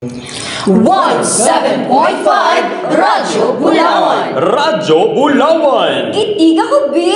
107.5 Radyo Bulawan. Radyo Bulawan. Itiga ko, be?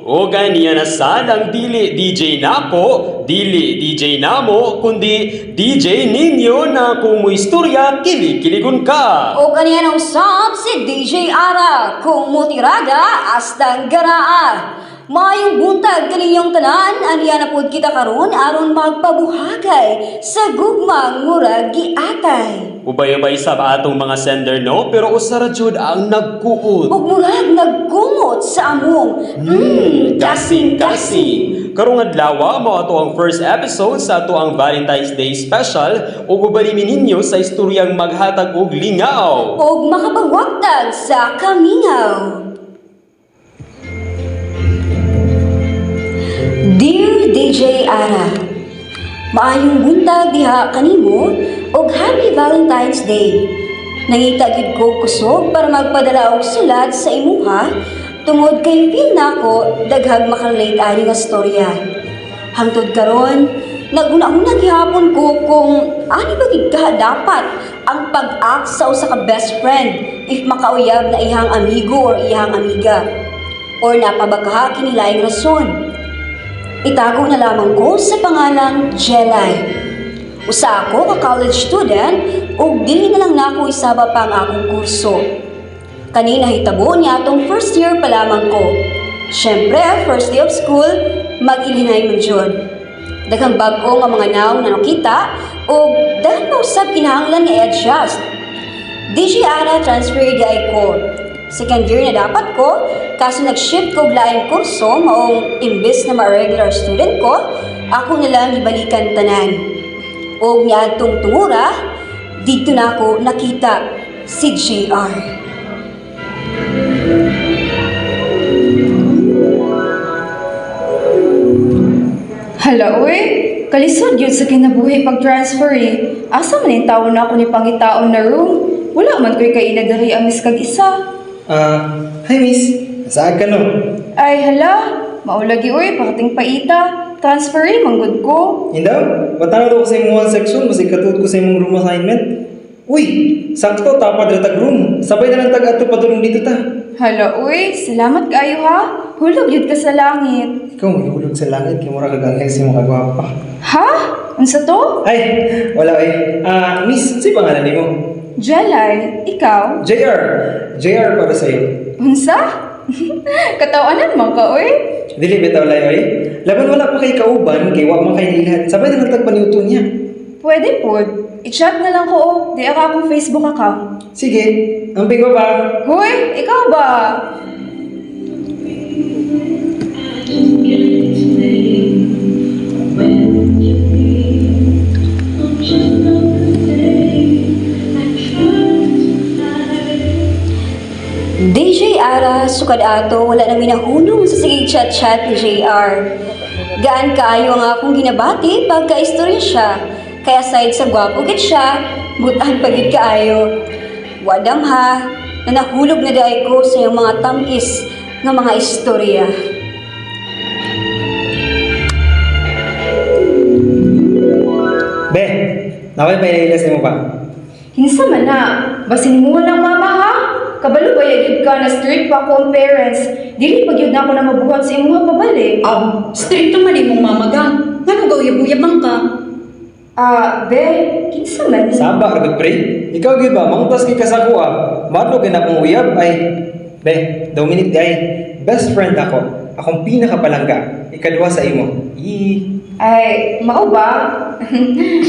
O ganiya na sadang dili DJ nako, dili DJ namo, kundi DJ ninyo na kung mo istorya, kilikiligon ka. O kaniya ng usap si DJ Ara, kung mutirada, astang garaa. Mayong buntag kaninyong tanan, aniya na pud kita karon aron magpabuhagay sa gugmang murag giatay. Ubay-ubay sa atong mga sender no, pero usara jud ang nagkuot. Ug murag nagkumot sa among Kasing-kasing. Karong adlaw mao ato ang first episode sa ato ang Valentine's Day special ug ubalimin ninyo sa istoryang maghatag og lingaw. ug makapagwagtag sa kamingaw. Dear DJ Ara, maayong buntag diha kanimo ug Happy Valentine's Day. Nangita gid ko kusog para magpadala og sulat sa imuha tungod kay feel nako daghang makarelate ani nga storya. Hangtod karon, naguna-una gihapon ko kung ani ba gid ka dapat ang pag-act sa usa ka best friend if makauyab na ihang amigo or ihang amiga or napabakaha kini laing rason. Itago na lamang ko sa pangalang Jelay. Usa ako ka college student ug dili na lang nako isaba pa ang akong kurso. Kanina hitabo niya atong first year pa lamang ko. Syempre, first day of school, mag-ilinay man jud. Daghang bag-o nga mga naong na nakita ug dahil pa usab kinahanglan nga i-adjust. DJ Ara transfer di ay ko. Second year na dapat ko, kaso nag-shift ko og laing kurso, maong imbes na ma-regular student ko, ako na lang ibalikan tanan. O niadtong tungura, dito na ako nakita si JR. Hala, uy. Kalisod yun sa kinabuhi pag-transfer eh. Asa man yung taon na ako ni pangitaon na room? Wala man ko'y kaina dari ang miss kag isa. Hi miss. Saan ka no? Ay, hala. Maulagi uy, pakating paita. Transfer eh, manggod ko. Indaw, batang ko sa imong section, basi katut ko sa imong room assignment. Uy, sakto tapad ra tag room. Sabay na lang tag ato padulong dito ta. Hala, uy. Salamat kaayo ha. Hulog yun ka sa langit. Ikaw may hulog sa langit, kay mura kagaling sa imong kagwapa. Ha? Unsa to? Ay, wala eh. Miss, si pangalan nimo? Jalay, ikaw? JR. JR para sa'yo. Unsa? Katawanan mo ka, uy. Dili bitaw layo eh. Laban wala pa kay kauban, kay wa man kay nilihat. Sabay na lang tag paniuto niya. Pwede po. I-chat na lang ko, oh. Di ako akong Facebook account. Sige, amping ko ba? Hoy, ikaw ba? DJ Ara, sukad ato, wala na minahunong sa sige chat-chat ni JR. Gaan kaayo ang akong ginabati pagka-istorya siya. Kaya aside sa gwapo gid siya, butan pagid kaayo. Wadam ha, na nahulog na daay ko sa iyong mga tamis nga mga istorya. Be, naway pa ililas mo pa. Hinsa man na, basin mo ng mama ha? Kabalo ba yun ka na strict pa ko ang parents? Dili pag yun na ako na mabuhat sa imong pabalik. Stricto man imong mamagang. Nga gawiyab-uyab man ka. Be, kinsa man ni? Saba ra pre. Ikaw gyud ba mangtas kay kasako Madlo kay na kong uyab ay be, Dominic ay best friend ako. Akong pinakapalangga. Ikadua sa imo. Ay, mao ba?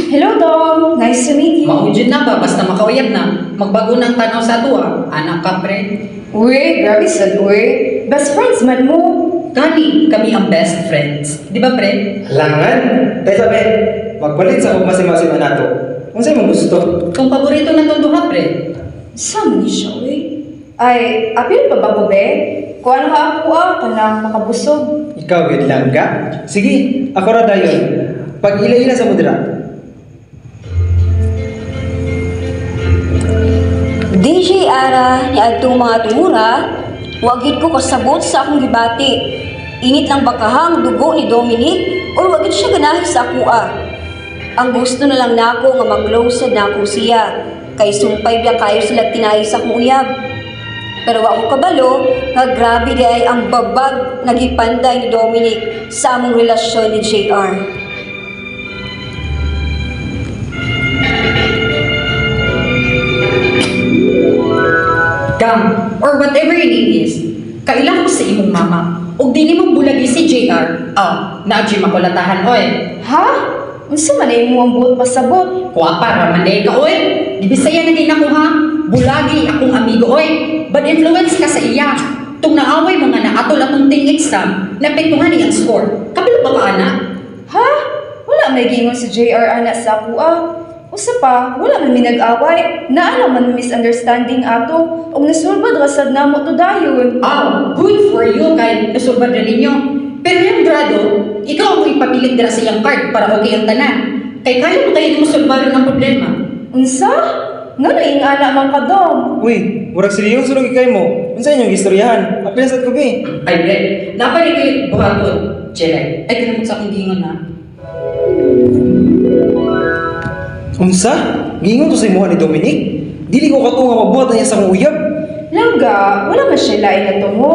Hello Dom, nice to meet you. Maujud na ba basta makawayab na. Magbago ng tanaw sa atua. Anak ka pre. Uy, grabe sad uy. Best friends man mo. Kani, kami ang best friends. Di ba pre? Langan. Tay sabi, magpalit sa kung masim-masim nato. Unsay mo gusto? Kung paborito na itong duha pre. Saan ni siya uy? Ay, apil pa ba ko be? Kung ano ka ako kanang makabusog. Ikaw gyud langga. Sige, ako ra dayon. Pag ila-ila sa mudra. DJ Ara, ni adtong mga tumura, wagid ko kasabot sa akong gibati. Init lang bakahang dugo ni Dominic or wagid siya ganahi sa akua. Ang gusto na lang nako nga mag-close sad nako siya. Kay sumpay biya kayo sila tinahi sa akong uyab. Pero wa ko kabalo nga grabe di ay ang babag nagipanday ni Dominic sa among relasyon ni JR. Gang, or whatever your name is, kailan ko sa imong mama. Ug dili mo bulagi si JR. Naadyo makulatahan oy. Ha? Unsa man ay mo ang buot pasabot? Kuha para manday ka oy. Di bisaya na din ako ha. Bulagi akong amigo oy. Bad influence ka sa iya. Tung naaway mga naatol atong ting exam, napektuhan ni ang score. Kabalo ba ka ana? Ha? Wala may gingon si JR ana sa ako Usa pa, wala man mi nag-away. Naala man misunderstanding ato. Og nasulbad rasad namo to dayon. Good for you kay nasulbad na ninyo. Pero yung grado, ikaw ang ipapilit dira sa iyang card para okay ang tanan. Kay kaya mo kayo musulbaron ng problema. Unsa? Ngano ing ana man ka dom? Uy, murag seryoso lang ikay mo. Unsa inyong istoryahan? Apil sa kubi. Ay, Brett, napalik kayo buhaton. Jelay, ay kanamot sa aking gingon ha. Unsa? Gingon to sa imuha ni Dominic? Dili ko katunga mabuhat niya sa akong uyab. Langga, wala man siya lain na tungo.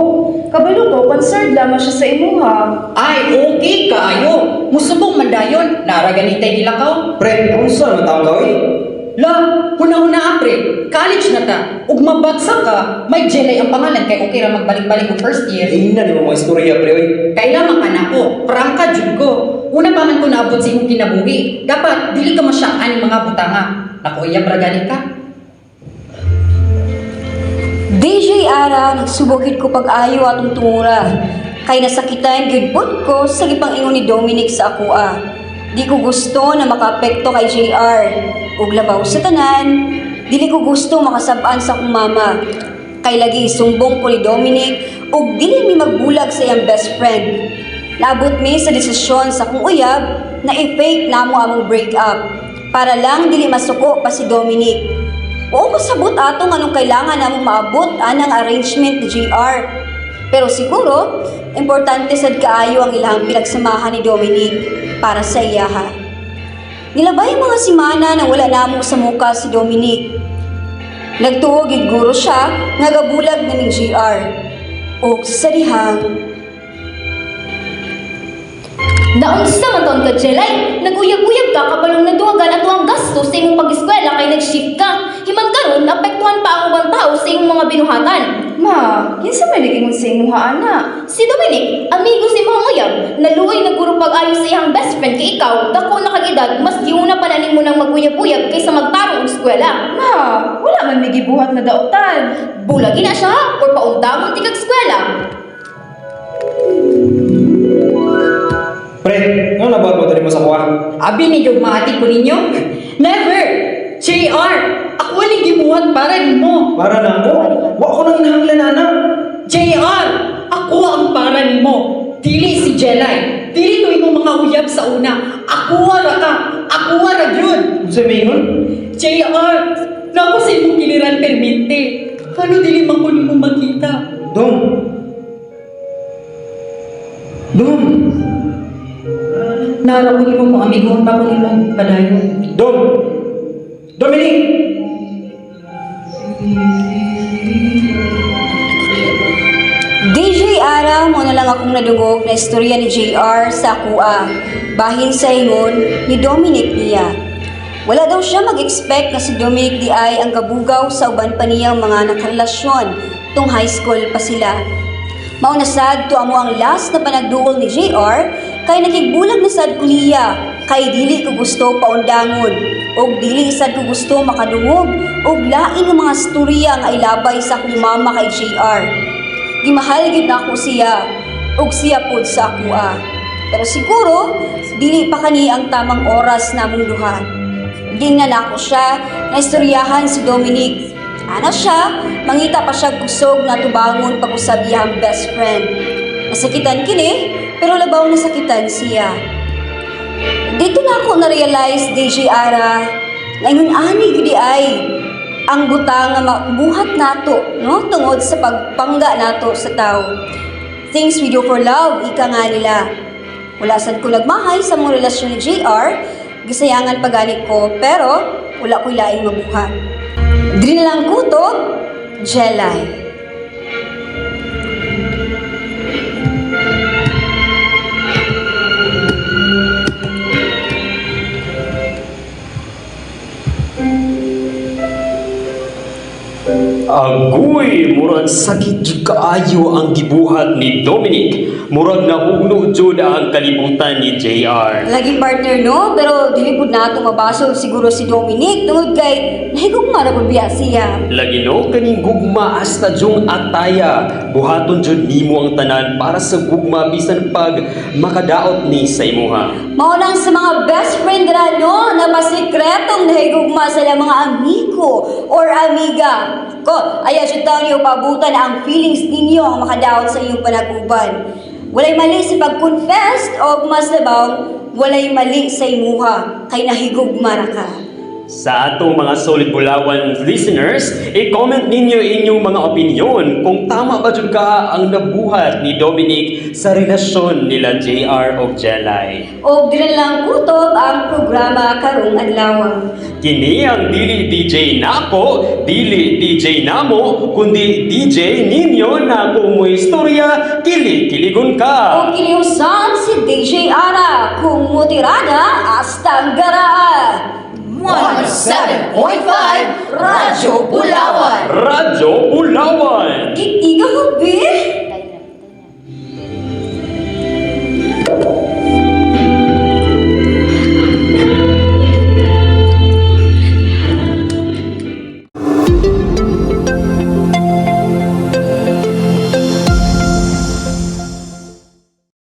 Kabalo ko, concerned lamang siya sa imuha. Ay, okay kaayo. Musubong mandayon. Naraganitay gilakaw. Pre, unsa man taong gawin? La, huna-huna apre. College na ta. Ug mabagsak ka, may jelay ang pangalan kay okay ra magbalik-balik og first year. Ina ni mo mga istorya, pre, oy. Kailangan anak ko, prangka jud ko. Una pa man ko naabot sa imong kinabuhi. Dapat dili ka masyaan mga butanga. Nakuya bragani ka. DJ Ara, nagsubokit ko pag-ayo atong tungura. Kay nasakitan gyud pud ko sa gipang-ingon ni Dominic sa akoa. Di ko gusto na makaapekto kay JR. Ug labaw sa tanan, dili ko gusto makasab-an sa akong mama. Kay lagi sumbong ko ni Dominic ug dili mi magbulag sa iyang best friend. Naabot mi sa desisyon sa akong uyab na i-fake namo among breakup para lang dili masuko pa si Dominic. Oo, kasabot atong anong kailangan namong maabot anang arrangement ni JR. Pero siguro, importante sad kaayo ang ilang pinagsamahan ni Dominic para sa iyaha. Nilabay mga simana na wala namo sa muka si Dominic. Nagtuog guro siya nga gabulag na ni JR. O sa dihang, Naunsa man taon ka, Jelay? Naguyab-uyab ka kabalong naduwagan ato ang gasto sa imong pag-eskwela kay nag-shift ka. Himan karon naapektuhan pa ang ubang tao sa imong mga binuhatan. Ma, kinsa may nag-ingon sa imuha ana? Si Dominic, amigo si mga uyab, naluoy naguro pag-ayo sa iyang best friend kay ikaw, dako na kag-edad, mas giuna pa na nimo nang maguyab-uyab kaysa magtarong og eskwela. Ma, wala man may gibuhat na daotan. Bulagi na siya or paundamon ti kag eskwela. Pre, nga nabuhat mo tali mo sa kuha? Abi ni yung maati ko ninyo? Never! JR! Ako walang gimuhat para nimo. Para na ako? Wa ko nang hinahanglan, anak. JR! Ako ang para nimo. Dili si Jelay. Dili ko imong mga uyab sa una. Ako ra ka. Ako ra yun. Unsa may ingon? JR! Naku sa imong giliran permite. Kano dili man ko nimo makita? Dom. Dom. Nara ko nimo mga amigo pa ko nimo padayon. Dom. Dominic. DJ Ara, mo na lang akong nadungog na istorya ni JR sa akua. Bahin sa ingon ni Dominic niya. Wala daw siya mag-expect na si Dominic di ay ang gabugaw sa uban pa niyang mga nakarelasyon tung high school pa sila. Mauna sad to amo ang last na panagduol ni JR kay nakigbulag na sad kuliya kay dili ko gusto paundangon og dili sad ko gusto makadungog og lain nga mga storya nga ilabay sa akong mama kay JR. Gimahal gid nako siya ug siya pud sa akoa. Pero siguro dili pa kani ang tamang oras namong duha. Gingnan nako siya na istoryahan si Dominic. Ana siya, mangita pa siya kusog na tubangon pag-usab iyang best friend. Nasakitan kini, pero labaw nasakitan siya. Dito na ako na-realize, DJ Ara, ngayon ani gudi ay ang butang nga mabuhat nato, no? Tungod sa pagpangga nato sa tao. Things we do for love, ika nga nila. Wala sad ko nagmahay sa mong relasyon ni JR, gasayangan paganit ko, pero wala ko'y laing mabuhat. Diri na lang kutob, Jelay. Agoy, murag sakit jud kaayo ang gibuhat ni Dominic. Murag nahugno jud ang kalibutan ni JR. Laging partner no, pero dili pud nato mabasol siguro si Dominic tungod kay nahigugma na pud biya siya. Lagi no kaning gugma hasta jung ataya. Buhaton jud nimo ang tanan para sa gugma bisan pag makadaot ni sa imuha. Mao lang sa mga best friend na no, na pasikretong nahigugma sa ilang mga amigo or amiga. Ko, ayaw siya taon niyo pabutan ang feelings ninyo ang makadaot sa iyong panaguban. Walay mali sa pag-confess o mas labaw, walay mali sa imuha kay nahigugma ra ka. Sa atong mga solid Bulawan listeners, i-comment ninyo inyong mga opinion kung tama ba jud ka ang nabuhat ni Dominic sa relasyon nila JR o Jelay. O dinan lang kutob ang programa karong adlaw. Kini ang dili DJ nako, dili DJ namo, kundi DJ ninyo na kung mo istorya, kili-kiligon ka. O kiniusan si DJ Ara kung mutirada hasta garaan. 107.5 Radyo Bulawan. Radyo Bulawan. Kitiga ko, be?